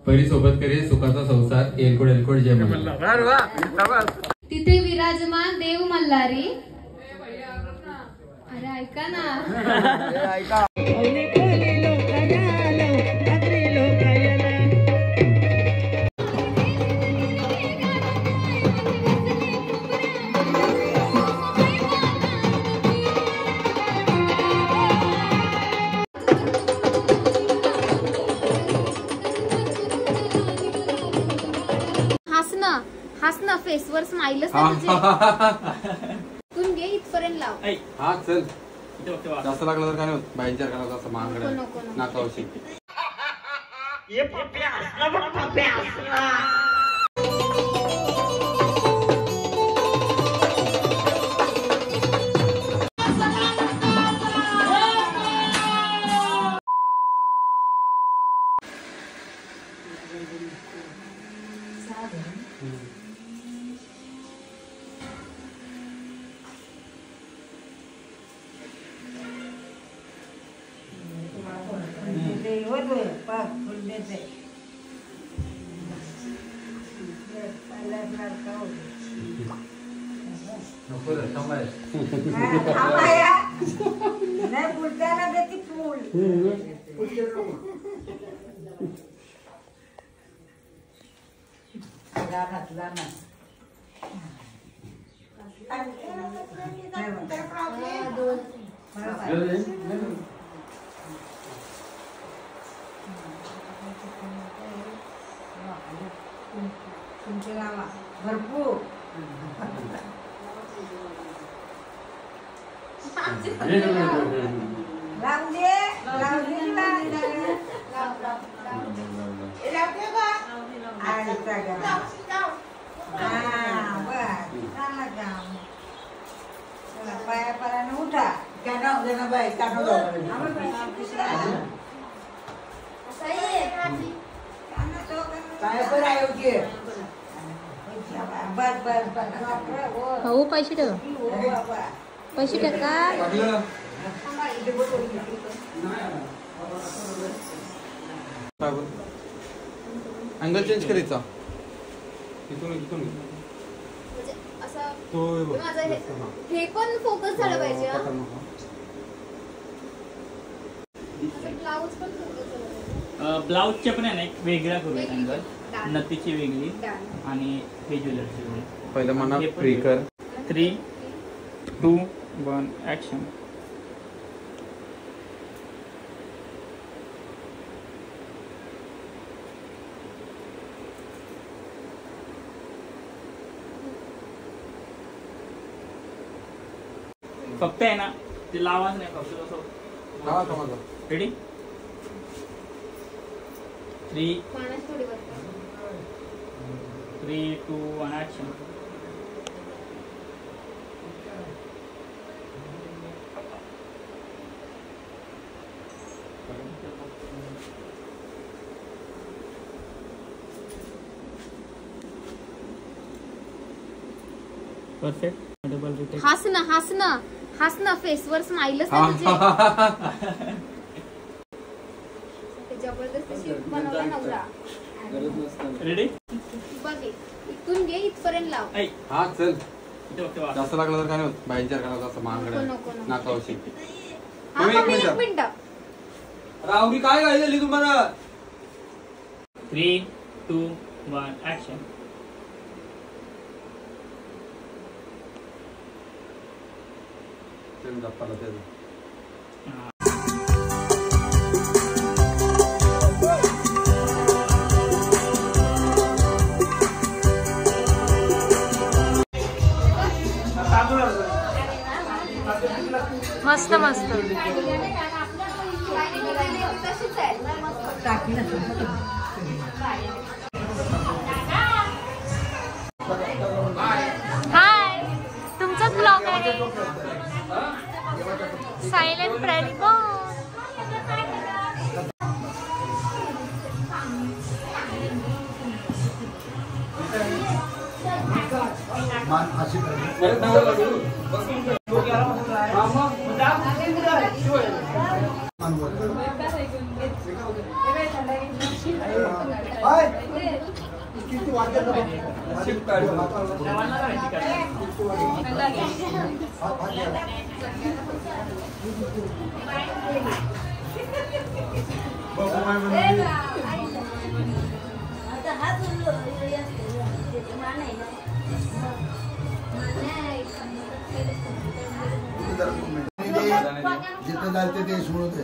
परी सोबत करे सुखाचा संसार एलकोड एलकोड जय मल्हार। तिथे विराजमान देव मल्हारी। अरे ऐका ना हसना फेसवर स्माइलच तू घे इथपर्यंत लाव। हा चल जास्त लागलं तर काय होत बाईंच्या करायचं असं महागडे नाकावशी। भरपूर पाया पायाने उठा बाई हो पैसे ठेव पैसे टाका। अँगल चेंज करायचा इथून हे पण फोकस झालं पाहिजे। ब्लाउजचे पण आहे ना एक वेगळा करूया अँगल, नथीची वेगळी आणि हे ज्वेलरची वेगळी। पहिलं म्हणा फ्री कर। 3, 2, 1 ऍक्शन। फक्त आहे ना ते लावाच नाही फक्त असं। Ready 3, 2, 1 action. Perfect double retake. हसना फेसवर स्माइलच जबरदस्त बनवला नवरा। रेडी बघ इथून घे इथपर्यंत लाव। हा चल जास्त लागलं तर काय होत बाईंच्या करायचं असं महागडे नाकावशी। एक मिनिट राहुली काय गायली तुम्हाला। 3, 2, 1 ऍक्शन। मस्त मस्त हाय तुमचाच ब्लॉग आहे सायलेंट प्रेरी हाय जिथं जायचं ते सोडू दे.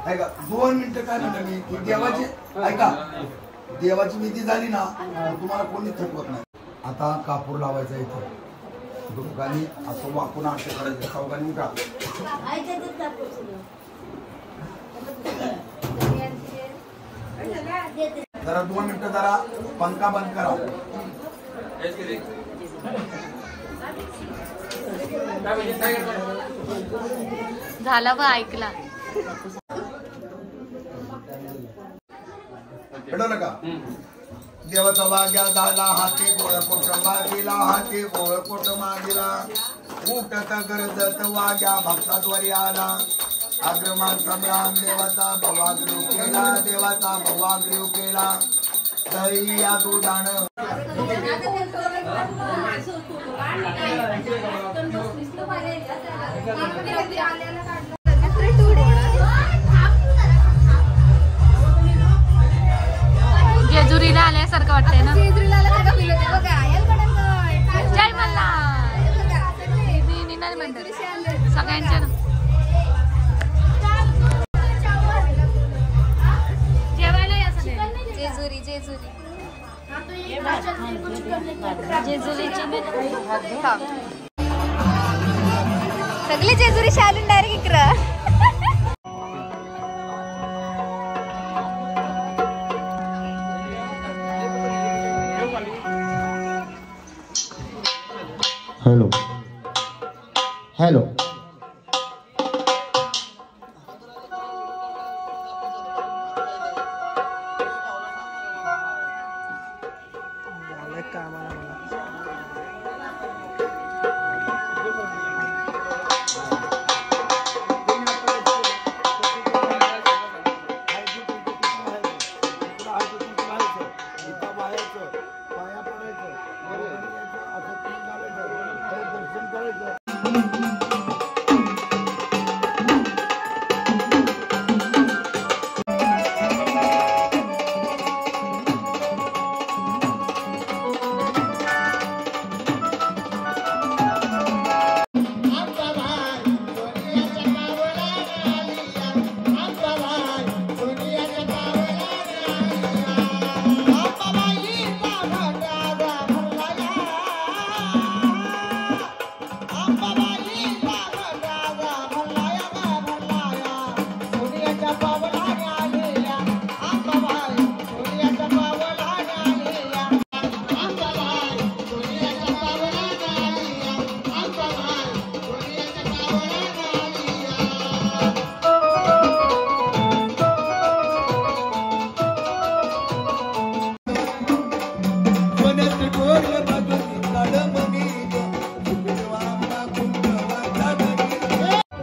ऐका 2 मिनिटं काय म्हणतो मी देवाची ऐका देवाची विधी झाली ना तुम्हाला कोणी थकवत नाही. आता कापूर लावायचा इथं दोघांनी असं वाकून आठ करायचं चौघांनी उठा. जरा 2 मिनिटं जरा पंखा बंद करा. झाला बा ऐकला का देवाचा वाग्या झाला हाती गोळ कोट मागिला हाती गोळ कोट मागिला उठत गरजत वाग्या भक्ताद्वारी आला अग्रमान सम्राम देवाचा भवाग्रीव केला देवाचा भवाग्रीव केला दही या दुधान जेजुरीला आल्यासारखं वाटतंय ना. जेजुरीला आल्यासारखं फील होतं बघा. जय मल्हार म्हणतात सगळ्यांच्या जेवायला या सगळे. जेजुरी सगळे जेजुरी शालून डायरेक्ट इकडं. हॅलो हॅलो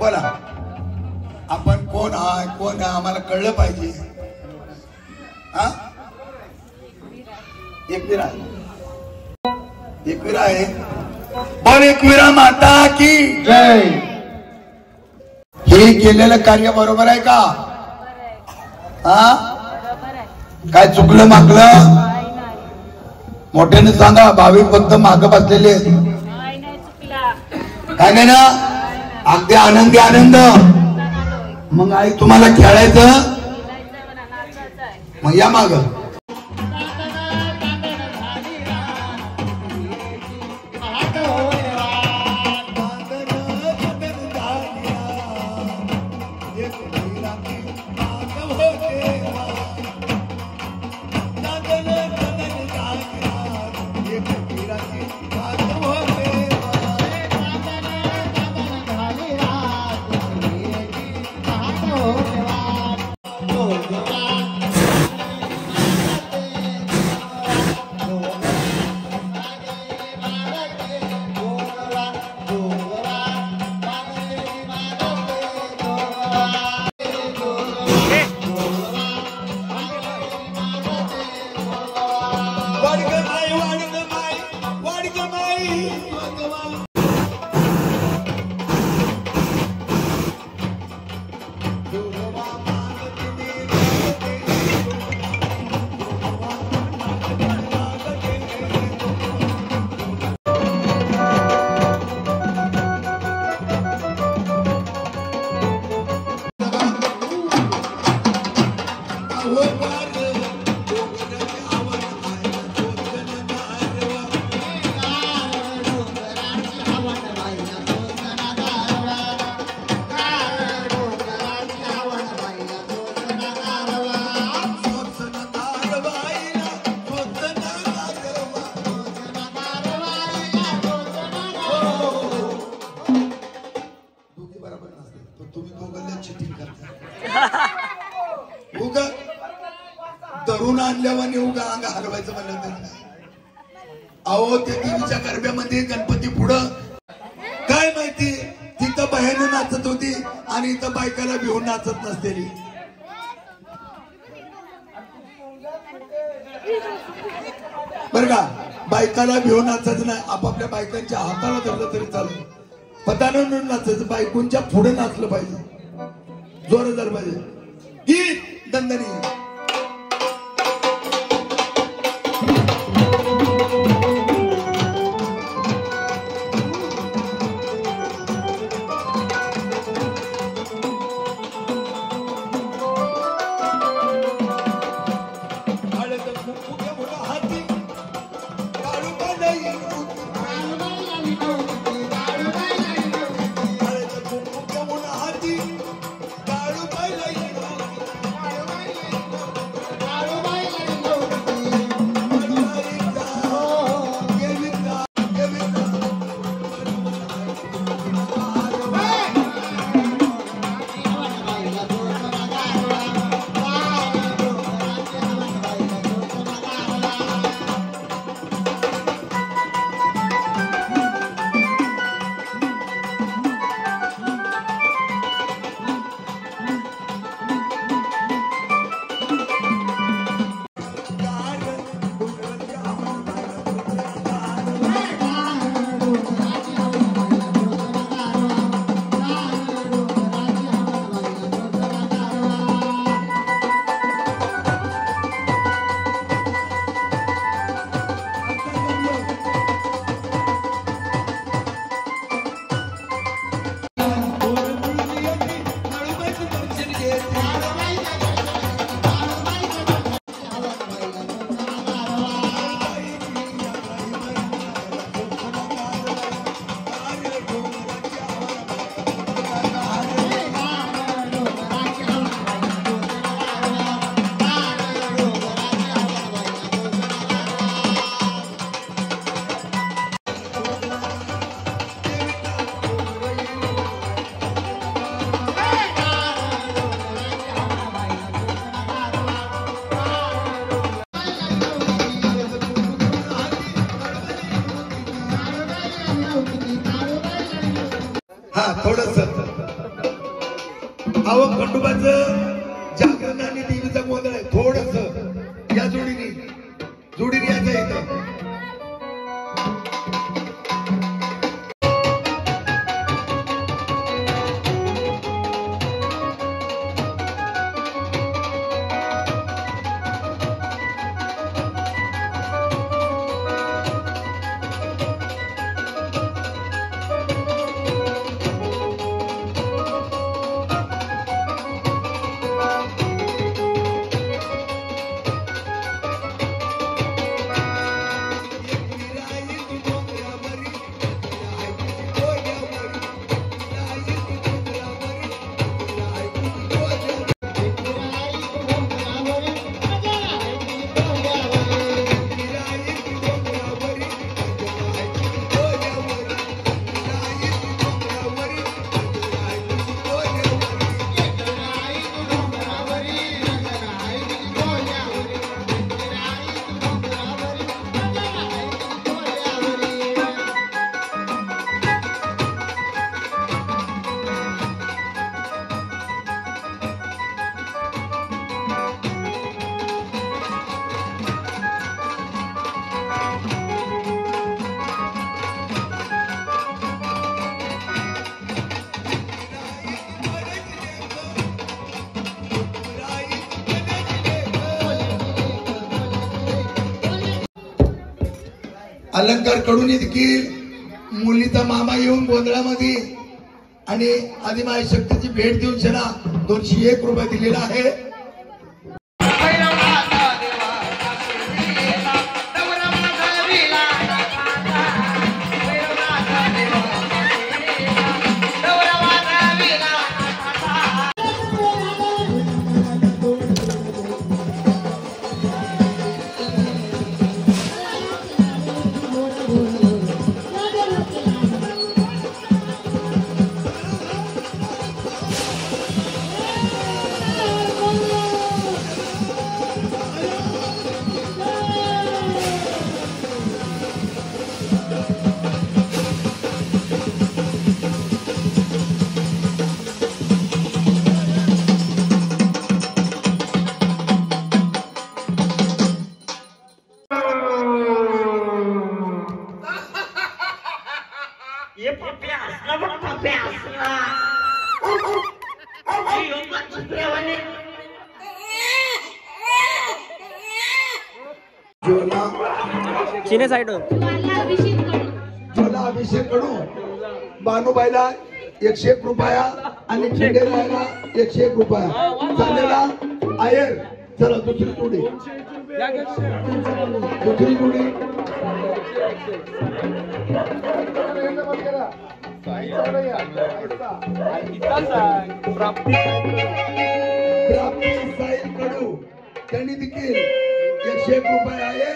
बोला आपण कोण आहे कोण आहे आम्हाला कळलं पाहिजे. एकविरा आहे बोल एकविरा माता की जय. हे केलेलं कार्य बरोबर आहे का? काय चुकलं मागलं मोठ्याने सांगा. भाविक भक्त माग बसलेले काय नाही ना अगदी आनंदी आनंद. मग आई तुम्हाला खेळायचं मग या माग. घडवून आणल्यावर उगा अंग हलवायचं म्हणलं तर नाही. अहो ते देवीच्या गरब्यामध्ये गणपती पुढं काय माहिती तिथं बाहेरनं नाचत होती आणि इथं बायकाला भिवून नाचत नसतेली. बर का बायकाला भिवून नाचायचं नाही. आपापल्या बायकांच्या हाताला धरलं तरी चालेल. पतानं नाचायचं बायकोंच्या पुढे नाचलं पाहिजे. जोरदार पाहिजे. गीत दंदनी थोडस अहो खंडोबाचं जागरण आणि देवीचा गोंधळ आहे. थोडस या जोडीने यायचं इथं. अलंकार कडून देखील मुलीचा मामा येऊन गोंधळामध्ये आणि आदिमाय शक्तीची भेट देऊन शना 201 रुपये दिलेला आहे. चिने साइड ज्वाला अभिषेक कडू बानूबाईला 101 रुपया आणि खिंडेरायला 101 रुपया झालेला आयर. चला दुसरी जोडी प्राप्ती साहिल कडू त्यांनी देखील 101 रुपये आहे.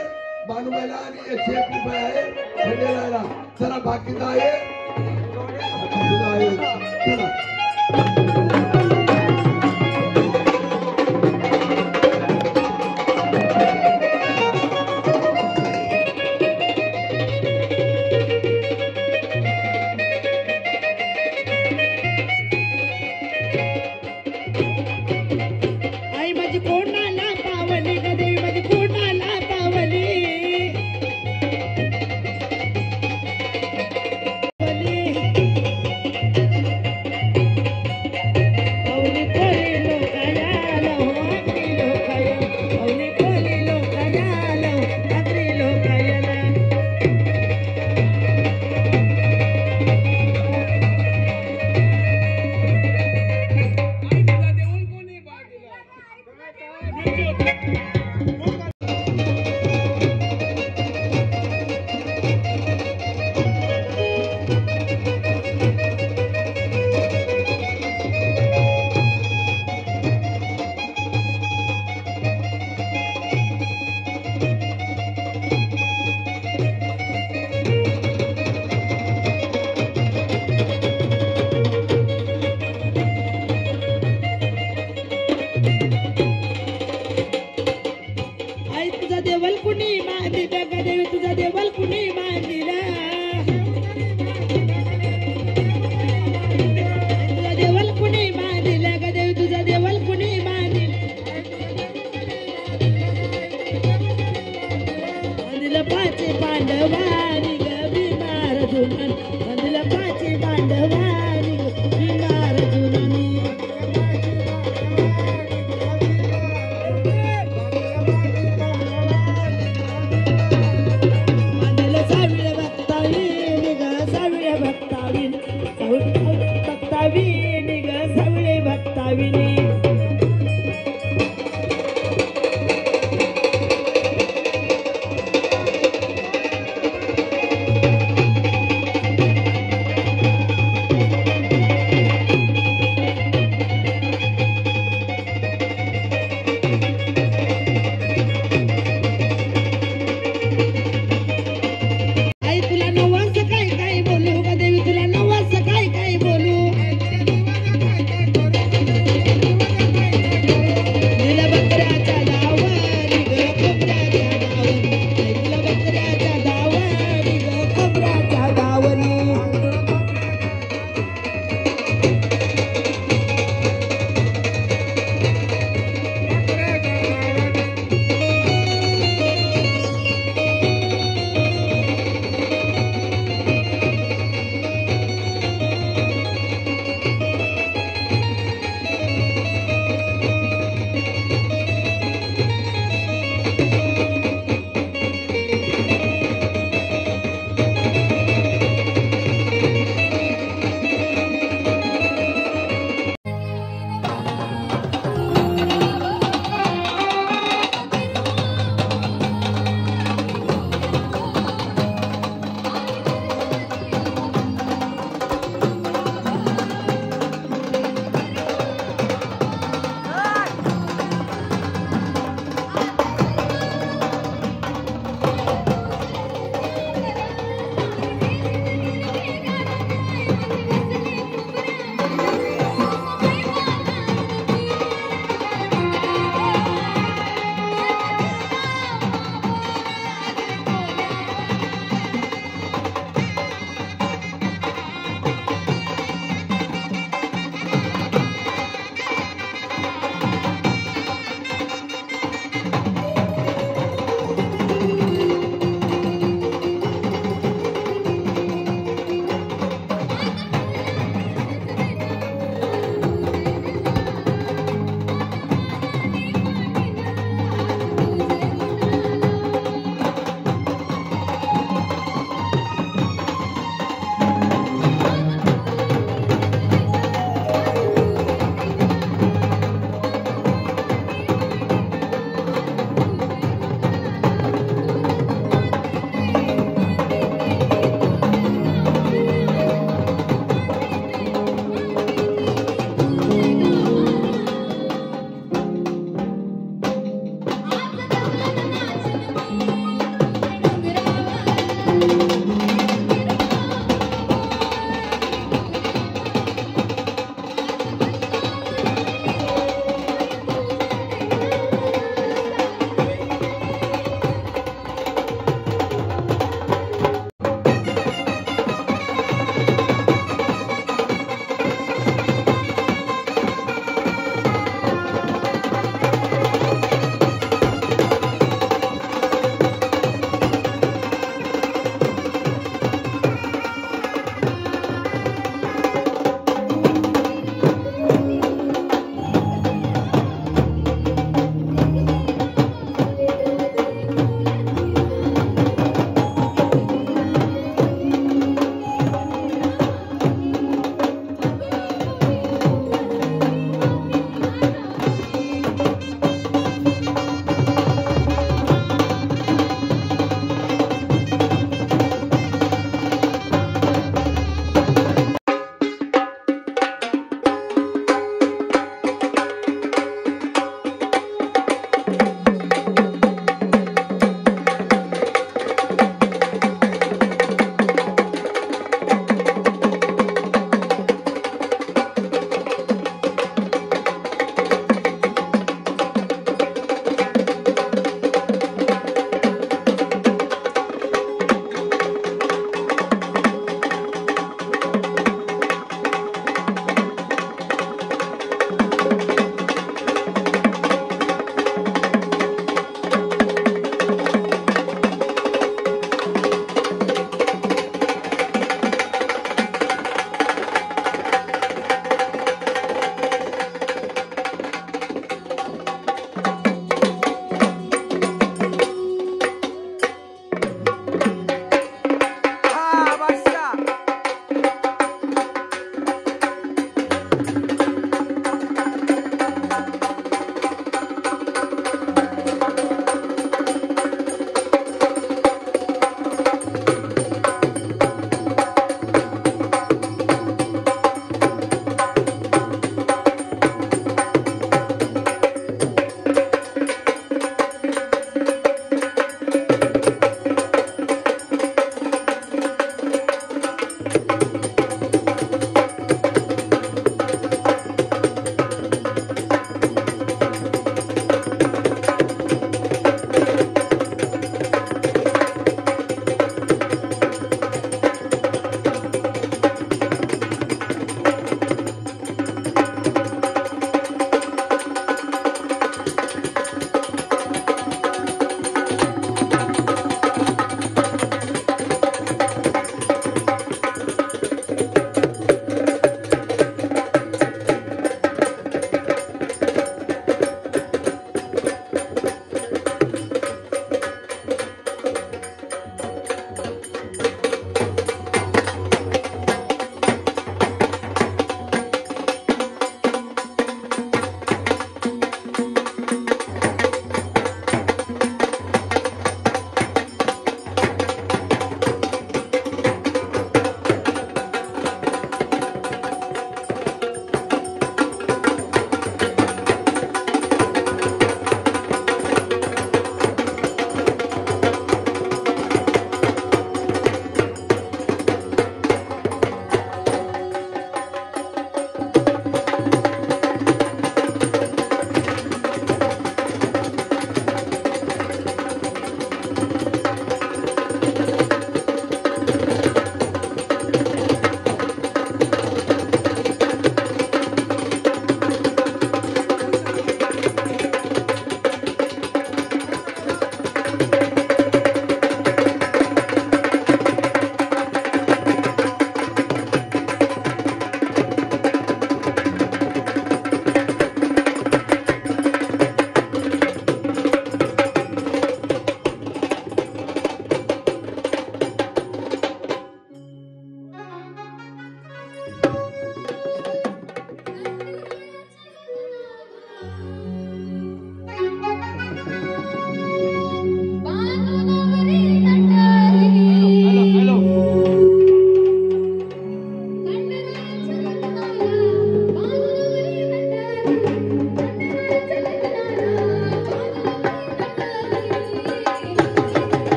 बानूबाईला आणि 101 रुपये आहे खंडेरायला. चला बाकीचा आहे चला.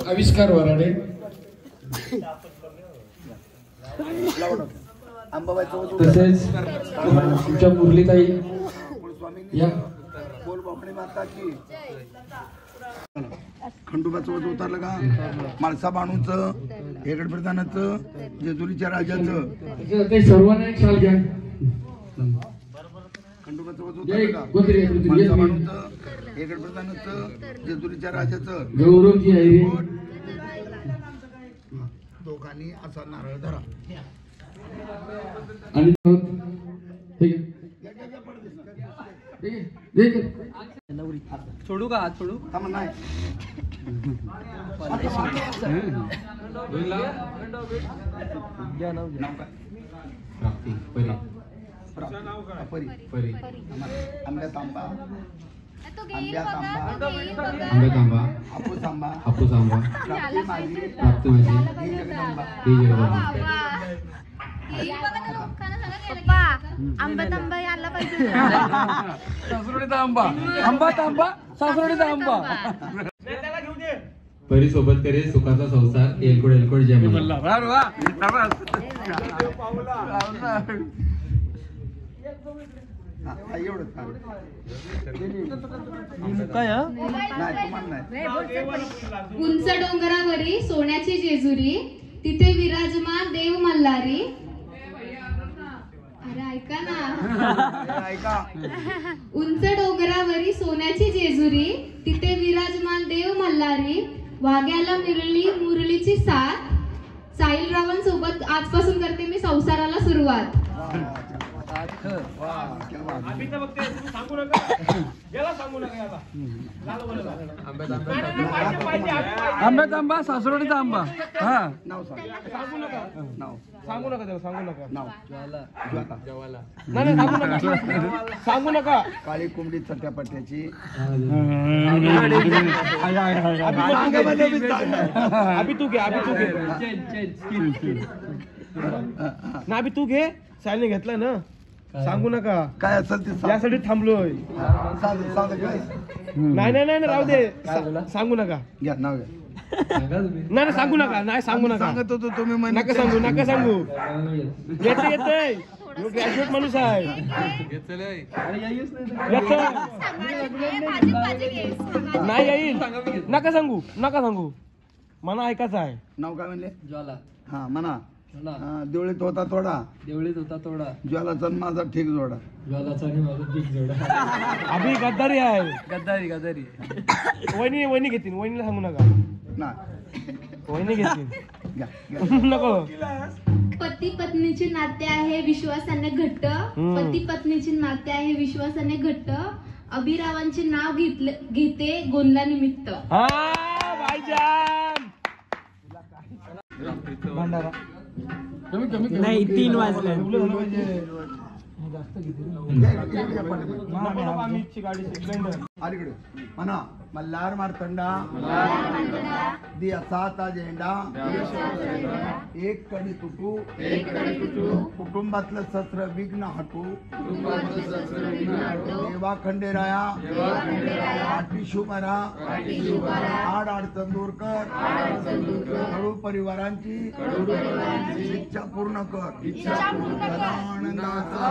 आविष्कार वराडे तसेच तुमच्या मुरलीताई या खंडोबाचं वज उतारलं का माळसा बाणूचं हेगड प्रधानाचं जेजुरीच्या राजाचं ते सर्वांना एक साल घ्या खंडोबाचं वज उतारलं का माळसा बाणूचं हेगड प्रधानाचं जेजुरीच्या राजाचं गौरवजी आहे दोघांनी असा नारळ धरा आणि ठीक आहे ठीक आहे ठीक आहे. सोडू का हात सोडू थांबा नाही नाव काय प्राप्ती परी परी परी आंब्या तांबा तो घेईल आंब्या बघा, तांबा तो घेईल बघा. आंबे तांबा हापूस आंबा हापूस आंबा प्राप्ती माझी प्राप्ती माझी ही जगदंबा ही जगदंबा. वा. घेईल बघा त्या लोकांना सांगा पप्पा आंबा तांबा यायला पाहिजे. सासरोडीचा आंबा आंबा तांबा सासरोडीचा आंबा. परी सोबत करे सुखाचा संसार एलकोड एलकोड जय मला. एवढंच उंच डोंगरावरी सोन्याची जेजुरी तिथे विराजमान देव मल्हारी. अरे ऐका ना. उंच डोंगरावरी सोन्याची जेजुरी तिथे विराजमान देव मल्हारी. वाघ्याला मिरली मुरलीची साथ. साहिल रावण सोबत आजपासून करते मी संसाराला सुरुवात. आंब्याचा आंबा सासरोडीचा आंबा. हा नाव सांगू नका नाव सांगू नका त्याला, सांगू नका. नाव नाही सांगू नका, सांगू नका. काळी कोंबडी चट्ट्यापट्ट्याची अभि तू घे, अभि तू घे ना, अभि तू घे. सायने घेतला ना, सांगू नका. काय असेल ते सांग. यासाठी थांबलोय. नाही नाही नाही राहू दे, सांगू नका. घ्या नाव घ्या. नाही सांगू नका, नाही सांगू नका. सांगत होतो तुम्ही नका सांगू, नका सांगू. येते येते ग्रॅज्युएट माणूस आहे. नाही येईल. नका सांगू, नका सांगू. मना ऐकायचं आहे. नाव काय म्हणले? ज्वाला. हा म्हणा. देवळीत होता थोडा, देवळीत होता थोडा, ज्वालाचा माझा ठीक जोडा. ज्वालाचा आणि माझा ठीक जोडा. अभि गद्दारी आहे. गद्दारी गद्दारी. वहिनी वहिनी घेतील, वहिनीला सांगू नका. ना वहिनी घेतील. घ्या नको. पती पत्नीचे नाते आहे विश्वासाने घट्ट. पती पत्नीचे नाते आहे विश्वासाने घट्ट. अभिरावांचे नाव घेते गोंधळा निमित्त. हा भाईजान. भंडारा नाही 3 वाजले. अलीकडे म्हणा. मल्हार मार्तंडा दियाचा झेंडा एक कडी तुटू कुटुंबातलं शस्त्र विघ्न हटू. देवा खंडेराया पाठी शुभरा आड अडचण दूर कर. कडू परिवारांची इच्छा पूर्ण कर. आनंदाचा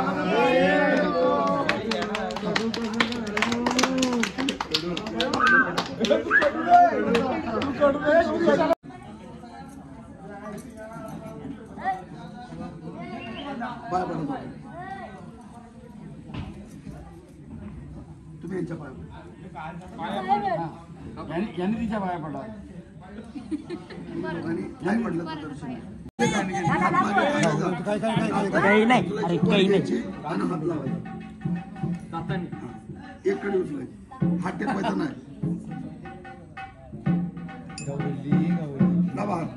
तुम्ही यांच्या पाया यांनी तिच्या पाया पडला. आणि नाही म्हटलं तर दर्शन काही नाही, अरे काही नाही. आणि हात लावायचा. एक कडे उचलायची. हात टेकवायचा नाही. लावा हात.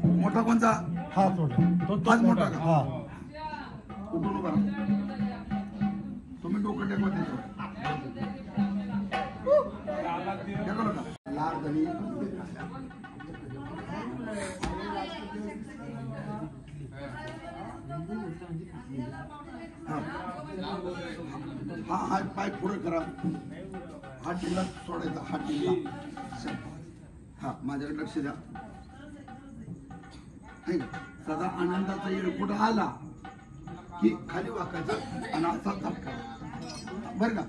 मोठा कोणचा? हाच मोठा का? उठून उभा राहा. तुम्ही डोकं टेकवा त्याच्यावर. टेकव नका. लाल धनी हा हा पाय पुढे करा. हा टिल्ला सोडायचा. हा टिल्ला हा माझ्याकडे लक्ष द्या. सदा आनंदाचा येळ कुठं आला की खाली वाकायचा आणि असा झटका बरं का.